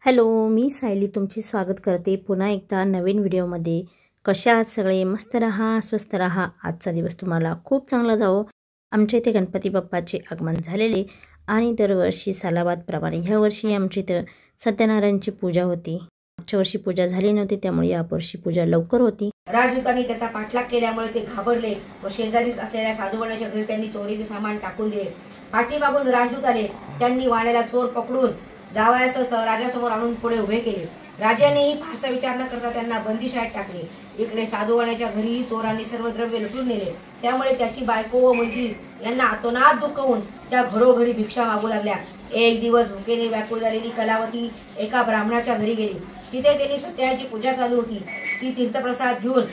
Hello, मी सायली तुमचे स्वागत करते पुन्हा एकदा नवीन व्हिडिओमध्ये। कशा आहात सगळे? मस्त रहा, स्वस्थ रहा। आजचा दिवस तुम्हाला खूप चांगला जावो। आमच्या इथे गणपती बाप्पाचे आगमन झालेले आणि दरवर्षी सालाबादप्रमाणे ह्या वर्षी आमच्या इथे सत्यनारायणची पूजा होती। मागच्या वर्षी पूजा झाली नव्हती, त्यामुळे यावर्षी पूजा लवकर होती। राजदूतांनी त्याचा पाठलाग केल्यामुळे ते घाबरले व शेजारीच असलेल्या साधूवनाच्या घरी त्यांनी चोरीचे सामान टाकून दिले। पाठीमागून राजदूत आले, त्यांनी वाण्याला चोर पकडून जावयासह राजासमोर आणून पुढे उभे केले। राजानेही फारसा विचार न करता त्यांना बंदीशाळेत टाकले। इकडे साधूवनाच्या घरीही चोरांनी सर्व द्रव्य लुटून नेले, त्यामुळे त्याची बायको व मुलगी यांना आतोनात दुःख होऊन त्या घरोघरी भिक्षा मागू लागल्या। एक दिवस भुकेने व्याकुळ झालेली कलावती एका ब्राह्मणाच्या घरी गेली। तिथे त्यांनी सत्याची पूजा चालू होती। ती तीर्थप्रसाद घेऊन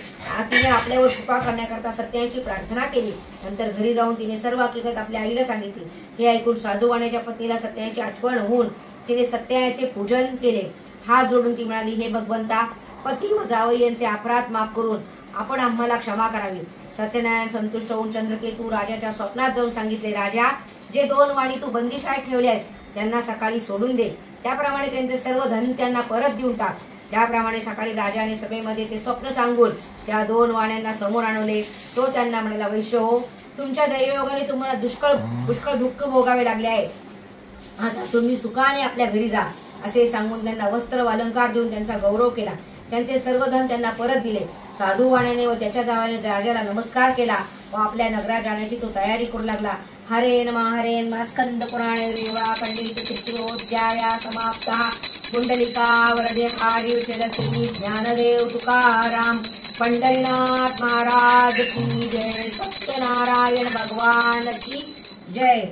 तिने आपल्यावर कृपा करण्याकरता सत्याची प्रार्थना केली। नंतर घरी जाऊन तिने सर्व हकीकत आपल्या आईला सांगितली। हे ऐकून साधूवाण्याच्या पत्नीला सत्याची आठवण होऊन तिने सत्याचे पूजन केले। हात जोडून ती म्हणाली, हे भगवंता, पती व जावई यांचे अपराध माफ करून आपण आम्हाला क्षमा करावी। सत्यनारायण संतुष्ट होऊन चंद्रकेतू राजाच्या स्वप्नात जाऊन सांगितले, राजा, जे 2 वाणी तू बंदिशाळेत ठेवल्यास त्यांना सकाळी सोडून दे, त्याप्रमाणे त्यांचे सर्व धन त्यांना परत देऊन टाक। त्याप्रमाणे सकाळी राजाने सभेमध्ये ते स्वप्न सांगून त्या 2 वाण्यांना समोर आणले। तो त्यांना म्हणाला, वैश्य हो, तुमच्या दैवयोगाने तुम्हाला पुष्कळ दुःख भोगावे लागले आहे। आता तुम्ही सुखाने आपल्या घरी जा, असे सांगून त्यांना वस्त्र व अलंकार देऊन त्यांचा गौरव केला। त्यांचे सर्व धन त्यांना परत दिले। साधू वाण्याने व त्याच्या जावाने राजाला नमस्कार केला व आपल्या नगरात जाण्याची तो तयारी करू लागला। हरे नमः स्कंद पुराणे रेवा पंडित चित्रोध्याया समाप्ता। कुंडलिका वरदे हरी विठ्ठल श्री ज्ञानदेव तुकाराम पंढरीनाथ महाराज की जय। सत्यनारायण भगवान की जय।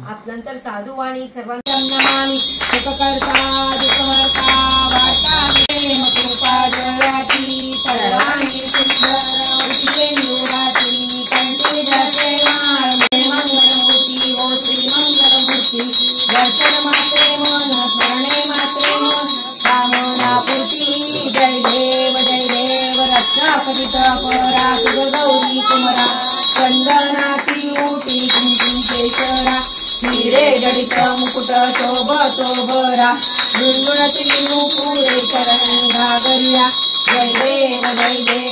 आप नंतर साधुवाणी सर्वांना नमामि सुखकर्ता दुःखहर्ता वार्ता प्रेम कृपा जयाची सर्वांगी सुंदर उचिते नियोगाची कंठी जपे माळ मंगलमूर्ती ओ श्री मंगलमूर्ती। दर्शन मात्रे मन स्मरणे मात्रे मन कामना पूर्ती। जय देव रक्षा पतित परा तुझ गौरी कुमरा चंदनाची ओटी कुंकुम केशरा हिरे जडित मुकुट शोभतो बरा गुणगुणती नूपुरे चरणी घागरिया। जय देव जय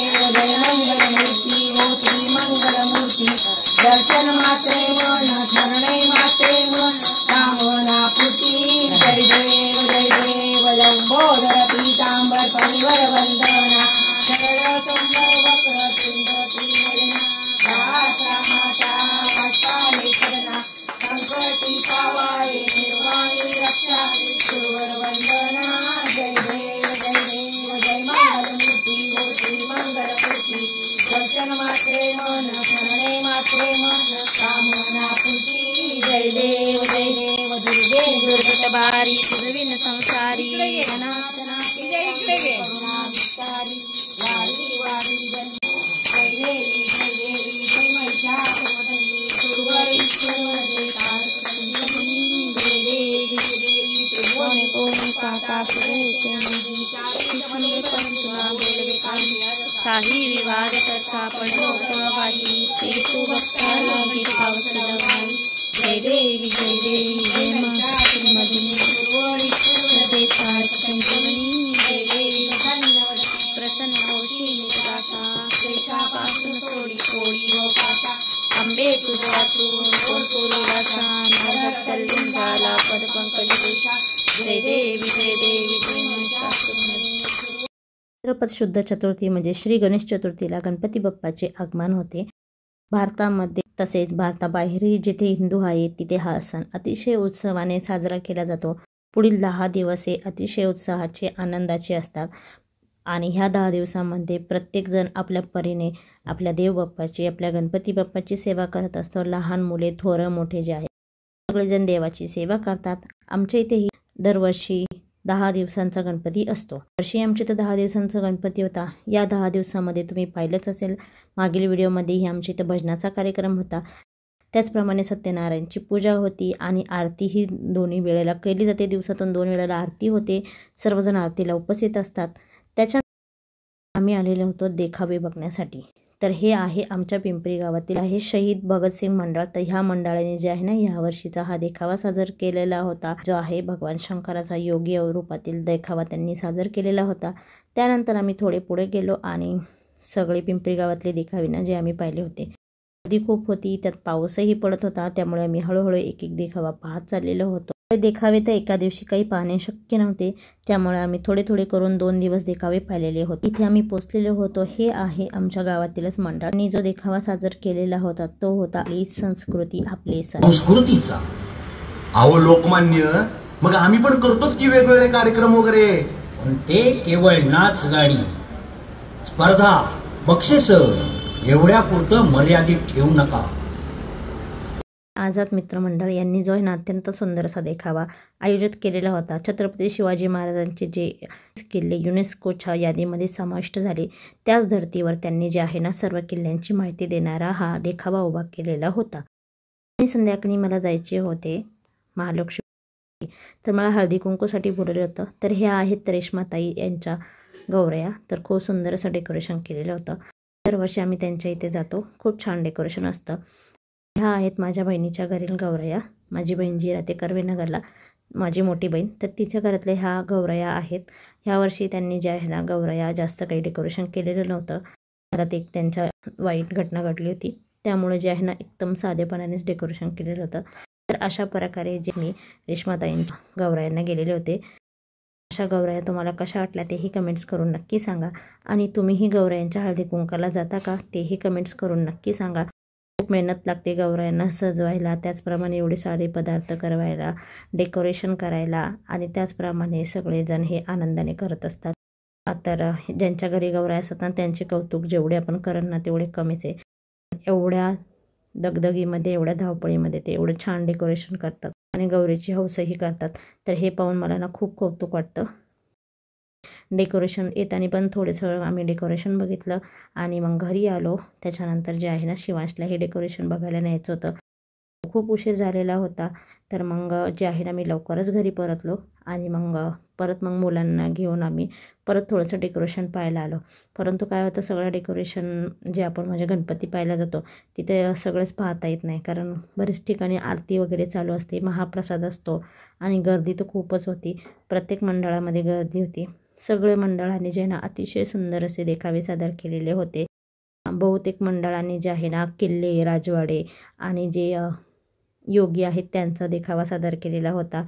मंगलमूर्ती ओ श्री मंगलमूर्ती। दर्शन मात्रे मन स्मरणे मात्रे मन कामना पूर्ती। जय देव लंबोदर पीतांबर परिवर वंदना शरण सुंदर वक्र तुंड त्रिनयना दासा माता वत्साले शरणा संकटी पावाये निर्वाणी रक्षा सुवर वंदना। जय देव जय मंगलमूर्ती ओ श्री मंगलमूर्ती। दर्शन मात्रे मन स्मरणे मात्रे मन कामना पूर्ती। जय देव दुर्गे दुर्गटबारी सुरविन संसारी अनाथनाथी करुणाविस्तारी वारी वारी जन। जय देवी जय महिषासुरमर्दिनी सुरवरीश्वरवरदे तारकसंजीवनी। जय देवी त्रिभुवने ओंकाता सुरेचे मंदी चारिशमने पंतुना बोलवे कानी साही विवाद करता पडोपवादी तेसु भक्ता लागी पावसलवाई। जय देवी जय महिषासुरमर्दिनी सुरवरीश्वरवरदे तारकसंजीवनी। जय देवी प्रसन्न होशी निराशा क्लेशापासून सोडी कोडी व पाशा अंबे तुझा वाचून कोणतोरी भाषा नभत्तलिंगाला पदपंकज देशा। जय देवी जय महिषासुरमर्दिनी। भाद्रपद शुद्ध चतुर्थी म्हणजे श्री गणेश चतुर्थीला गणपती बाप्पाचे आगमन होते। भारतामध्ये तसेच भारताबाहेरही जिथे हिंदू आहेत तिथे हा सण अतिशय उत्सवाने साजरा केला जातो। पुढील 10 दिवस हे अतिशय उत्साहाचे आनंदाचे असतात आणि ह्या 10 दिवसांमध्ये प्रत्येकजण आपल्या परीने आपल्या देव बाप्पाची आपल्या गणपती बाप्पाची सेवा करत असतो। लहान मुले थोर मोठे जे आहेत सगळेजण देवाची सेवा करतात। आमच्या इथेही दरवर्षी 10 दिवसांचा गणपती असतो। वर्षी आमच्या इथं 10 दिवसांचा गणपती होता। या 10 दिवसामध्ये तुम्ही पाहिलंच असेल, मागील व्हिडिओमध्येही आमच्या इथं भजनाचा कार्यक्रम होता। त्याचप्रमाणे सत्यनारायणची पूजा होती आणि आरती ही दोन्ही वेळेला केली जाते। दिवसातून 2 वेळेला आरती होते। सर्वजण आरतीला उपस्थित असतात। त्याच्या आम्ही आलेलो होतो देखावे बघण्यासाठी। तर हे आहे आमच्या पिंपरी गावातील आहे शहीद भगतसिंग मंडळ. तर ह्या मंडळाने जे आहे ना ह्या वर्षीचा हा देखावा सादर केलेला होता, जो आहे भगवान शंकराचा योगी रूपातील देखावा त्यांनी सादर केलेला होता. त्यानंतर आम्ही थोडे पुढे गेलो आणि सगळे पिंपरी गावातले देखावे जे आम्ही पाहिले होते. गर्दी खूप होती, त्यात पाऊसही पडत होता, त्यामुळे आम्ही हळूहळू एक एक देखावा पाहत चाललेलो होतो. देखावे तर एका दिवशी काही पाहणे शक्य नव्हते, त्यामुळे आम्ही थोडे थोडे करून 2 दिवस देखावे पाहिलेले होते. इथे आम्ही पोहोचलेलो होतो. हे आहे आमच्या गावातीलच मंडळ आणि जो देखावा सादर केलेला होता तो होता आपली संस्कृती आपले सण. संस्कृतीचा अहो लोकमान्य, मग आम्ही पण करतोच की वेगवेगळे कार्यक्रम वगैरे, पण ते केवळ नाच गाणी, स्पर्धा, बक्षीस एवढ्या पुरतं मर्यादित ठेवू नका. आझाद मित्रमंडळ यांनी जो आहे ना अत्यंत सुंदर असा देखावा आयोजित केलेला होता. छत्रपती शिवाजी महाराजांचे जे किल्ले युनेस्कोच्या यादीमध्ये समाविष्ट झाले, त्याच धर्तीवर त्यांनी जे आहे ना सर्व किल्ल्यांची माहिती देणारा हा देखावा उभा केलेला होता. आणि संध्याकाळी मला जायचे होते महालक्ष्मी, तर मला हळदी कुंकूसाठी बोलवलं होतं. तर हे आहेत रेश्माताई यांच्या गौरया. तर खूप सुंदर असं डेकोरेशन केलेलं होतं. दरवर्षी आम्ही त्यांच्या इथे जातो, खूप छान डेकोरेशन असतं. ह्या आहेत माझ्या बहिणीच्या घरील गौरया. माझी बहीण जी राहते कर्वेनगरला, माझी मोठी बहीण, तर तिच्या घरातल्या ह्या गौरया आहेत. ह्या वर्षी त्यांनी जे आहे ना गौरया जास्त काही डेकोरेशन केलेलं नव्हतं. घरात एक त्यांच्या वाईट घटना घडली होती, त्यामुळे जे आहे ना एकदम साधेपणानेच डेकोरेशन केलेलं होतं. तर अशा प्रकारे जे मी रेश्माताईंच्या गौरयांना गेलेले होते. अशा गौरया तुम्हाला कशा वाटल्या तेही कमेंट्स करून नक्की सांगा. आणि तुम्हीही गौरयांच्या हळदी कुंकाला जाता का तेही कमेंट्स करून नक्की सांगा. खूप मेहनत लागते गौरयांना सजवायला, त्याचप्रमाणे एवढे सारे पदार्थ करवायला, डेकोरेशन करायला, आणि त्याचप्रमाणे सगळेजण हे आनंदाने करत असतात. तर ज्यांच्या घरी गौराया असतात ना त्यांचे कौतुक जेवढे आपण करन ना तेवढे कमीच आहे. एवढ्या दगदगीमध्ये, एवढ्या धावपळीमध्ये ते एवढं छान डेकोरेशन करतात आणि गौरीची हौसही करतात. तर हे पाहून मला ना खूप कौतुक वाटतं. डेकोरेशन येताना पण थोडंसं आम्ही डेकोरेशन बघितलं आणि मग घरी आलो. त्याच्यानंतर जे आहे ना शिवांशला हे डेकोरेशन बघायला न्यायचं होतं. खूप उशीर झालेला होता, तर मग जे आहे ना मी लवकरच घरी परतलो आणि मग परत मुलांना घेऊन आम्ही परत थोडंसं डेकोरेशन पाहायला आलो. परंतु काय होतं, सगळं डेकोरेशन जे आपण म्हणजे गणपती पाहायला जातो तिथे सगळंच पाहता येत नाही, कारण बरेच ठिकाणी आरती वगैरे चालू असते, महाप्रसाद असतो आणि गर्दी तर खूपच होती. प्रत्येक मंडळामध्ये गर्दी होती. सगळे मंडळाने जे ना अतिशय सुंदर असे देखावे सादर केलेले होते. बहुतेक मंडळाने जे आहे ना किल्ले, राजवाडे आणि जे योगी आहेत त्यांचा देखावा सादर केलेला होता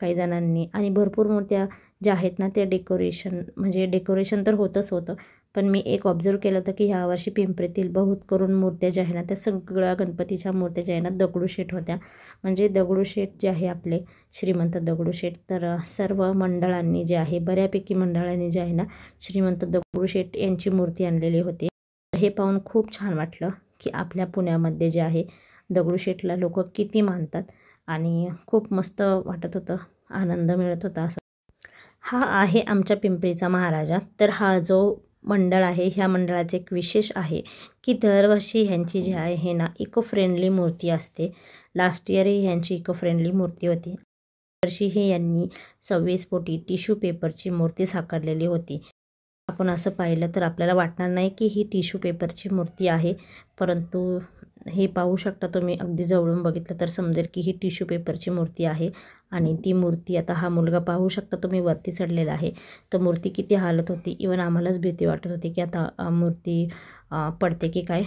काही जणांनी. आणि भरपूर मूर्त्या ज्या आहेत ना त्या डेकोरेशन तर होतंच होतं, पण मी एक ऑब्झर्व केलं होतं की ह्यावर्षी पिंपरीतील बहुत करून मूर्त्या ज्या आहे ना त्या सगळ्या गणपतीच्या मूर्त्या ज्या आहे ना दगडूशेठ होत्या. म्हणजे दगडूशेठ जे आहे आपले श्रीमंत दगडूशेठ, तर सर्व मंडळांनी जे आहे बऱ्यापैकी मंडळांनी जे आहे ना श्रीमंत दगडूशेठ यांची मूर्ती आणलेली होती. हे पाहून खूप छान वाटलं की आपल्या पुण्यामध्ये जे आहे दगडूशेठला लोक किती मानतात आणि खूप मस्त वाटत होतं, आनंद मिळत होता. असं हा आहे आमच्या पिंपरीचा महाराजा. तर हा जो मंडळ आहे ह्या मंडळाचे एक विशेष आहे की दरवर्षी ह्यांची जी आहे ना इको फ्रेंडली मूर्ती असते. लास्ट इयरही ह्यांची इको फ्रेंडली मूर्ती होती. वर्षीही यांनी 26 फुटी टिश्यू पेपरची मूर्ती साकारलेली होती. आपण असं पाहिलं तर आपल्याला वाटणार नाही की ही टिश्यू पेपरची मूर्ती आहे, परंतु हे पाहू शकता तुम्ही, अगदी जवळून बघितलं तर समजेल की ही टिश्यू पेपरची मूर्ती आहे. आणि ती मूर्ती आता हा मुलगा पाहू शकता तुम्ही वरती चढलेला आहे, तर मूर्ती किती हालत होती. इवन आम्हालाच भीती वाटत होती की आता मूर्ती पडते की काय.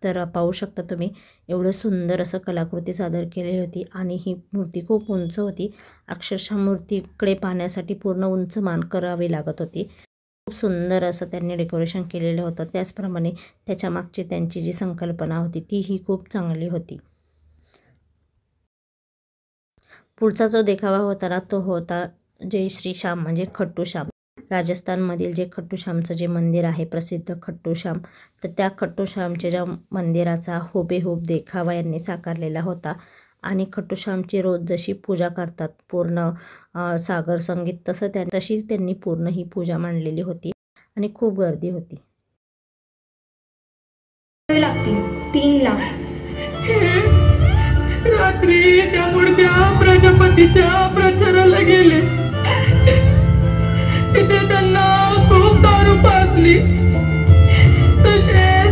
तर पाहू शकता तुम्ही एवढं सुंदर असं कलाकृती सादर केली होती आणि ही मूर्ती खूप उंच होती. अक्षरशः मूर्तीकडे पाहण्यासाठी पूर्ण उंच मान करावी लागत होती. खूप सुंदर असं त्यांनी डेकोरेशन केलेलं होतं. त्याचप्रमाणे त्याच्या मागची त्यांची जी संकल्पना होती तीही खूप चांगली होती. पुढचा जो देखावा होता ना तो होता जय श्री श्याम म्हणजे खट्टू श्याम. राजस्थानमधील जे खट्टू श्यामचं जे मंदिर आहे प्रसिद्ध खट्टू श्याम, तर त्या खट्टू श्यामच्या ज्या मंदिराचा हुबेहूब देखावा यांनी साकारलेला होता. आणि खट्टू श्यामची रोज जशी पूजा करतात पूर्ण सागर संगीत तशी त्यांनी पूर्ण ही पूजा मांडलेली होती आणि खूप गर्दी होती. 3 लाख रात्री त्या मूर्त्या प्रजापतीच्या प्रचाराला गेले. तिथे त्यांना खूप दारू पाजली. तसेच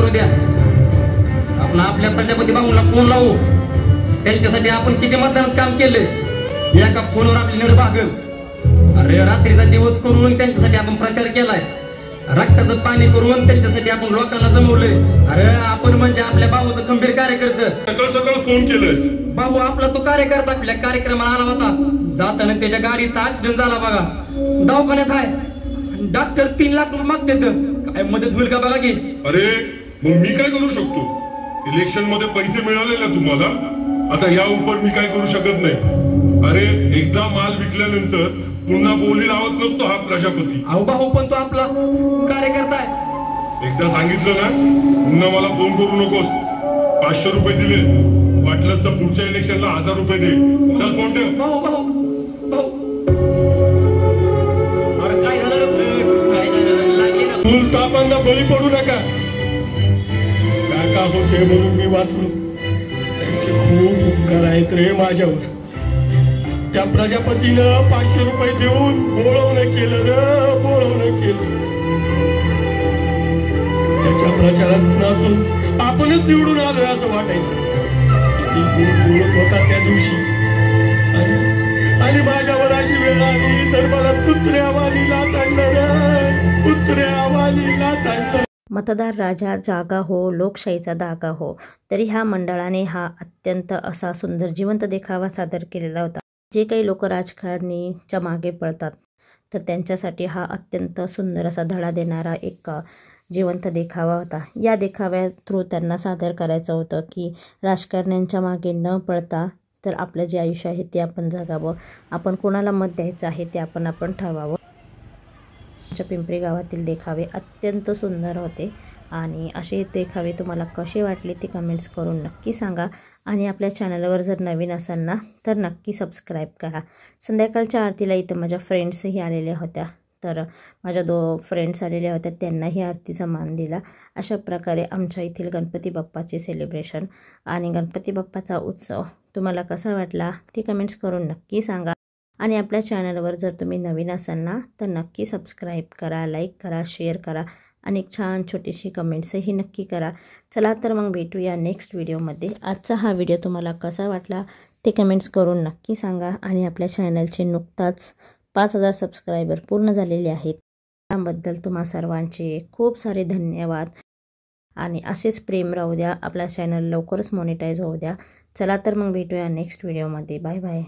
करू द्या. आपण आपल्या प्रजापती भाऊला फोन लावू. त्यांच्यासाठी आपण किती मतदानात काम केलं एका फोनवर आपली निड भागल. अरे रात्रीचा दिवस करून त्यांच्यासाठी आपण प्रचार केलाय. रक्ताचं पाणी करून त्यांच्यासाठी आपण लोकांना जमवलंय. अरे आपण म्हणजे आपल्या भाऊचं खंबीर कार्यकर्ता. सकाळ सकाळ फोन केलंस. भाऊ आपला तो कार्यकर्ता आपल्या कार्यक्रमाला आला होता. जाताना त्याच्या गाडीचा ऍक्सिडेंट झाला बघा. दवाखान्यात आहे. डॉक्टर 3 लाख रुपये मागतात. काय मदत होईल का बघा की. अरे मग मी काय करू शकतो. इलेक्शन मध्ये पैसे मिळाले ना तुम्हाला. आता या उपर मी काय करू शकत नाही. अरे एकदा माल विकल्यानंतर पुन्हा बोली लावत नसतो हा प्रजापती. अहो भाऊ पण तो आपला कार्यकर्ता आहे. एकदा सांगितलं ना पुन्हा मला फोन करू नकोस. 500 रुपये दिले. वाटलंच तर पुढच्या इलेक्शनला 1000 रुपये दे. चल फोन ठेव. भाऊ भाऊ भाऊ अरे काय झालं लागले ना. फुल तापांना बळी पडू नका. काका होते म्हणून मी वाचलो. त्यांचे खूप उपकार आहेत रे माझ्यावर. त्या प्रजापतीनं 500 रुपये देऊन बोलवणं केलं रे. बोलवणं केलं. त्याच्या प्रचारात नाचून आपणच निवडून आलोय असं वाटायचं. किती गोड बोलत होता त्या दिवशी. आणि माझ्यावर अशी वेळ आली तर मला कुत्र्यावाली लाथ आणलं. कुत्र्यावाली लाथ आणलं. मतदार राजा जागा हो, लोकशाहीचा धागा हो. तरी ह्या मंडळाने हा अत्यंत असा सुंदर जिवंत देखावा सादर केलेला होता. जे काही लोक राजकारणीच्या मागे पळतात तर त्यांच्यासाठी हा अत्यंत सुंदर असा धडा देणारा एक जिवंत देखावा होता. या देखाव्या थ्रू त्यांना सादर करायचं होतं की राजकारण्यांच्या मागे न पळता तर आपलं जे आयुष्य आहे ते आपण जगावं. आपण कोणाला मत द्यायचं आहे ते आपण ठरवावं. पिंपरी गावातील देखावे अत्यंत सुंदर होते आणि असे देखावे तुम्हाला कसे वाटले ते कमेंट्स करून नक्की सांगा. आणि आपल्या चॅनलवर जर नवीन असाल ना तर नक्की सबस्क्राईब करा. संध्याकाळच्या आरतीला इथं माझ्या फ्रेंड्सही आलेल्या होत्या. तर माझ्या 2 फ्रेंड्स आलेल्या होत्या. त्यांनाही आरतीचा मान दिला. अशा प्रकारे आमच्या येथील गणपती बाप्पाचे सेलिब्रेशन आणि गणपती बाप्पाचा उत्सव तुम्हाला कसा वाटला ते कमेंट्स करून नक्की सांगा. आणि आपल्या चॅनलवर जर तुम्ही नवीन असाल ना तर नक्की सबस्क्राईब करा, लाईक करा, शेअर करा आणि एक छान छोटीशी कमेंट्सही नक्की करा. चला तर मग भेटूया नेक्स्ट व्हिडिओमध्ये. आजचा हा व्हिडिओ तुम्हाला कसा वाटला ते कमेंट्स करून नक्की सांगा. आणि आपल्या चॅनलचे नुकताच 5000 सबस्क्रायबर पूर्ण झालेले आहेत. त्याबद्दल तुम्हा सर्वांचे खूप सारे धन्यवाद. आणि असेच प्रेम राहू द्या. आपला चॅनल लवकरच मॉनिटाईज होऊ द्या. चला तर मग भेटूया नेक्स्ट व्हिडिओमध्ये. Bye bye.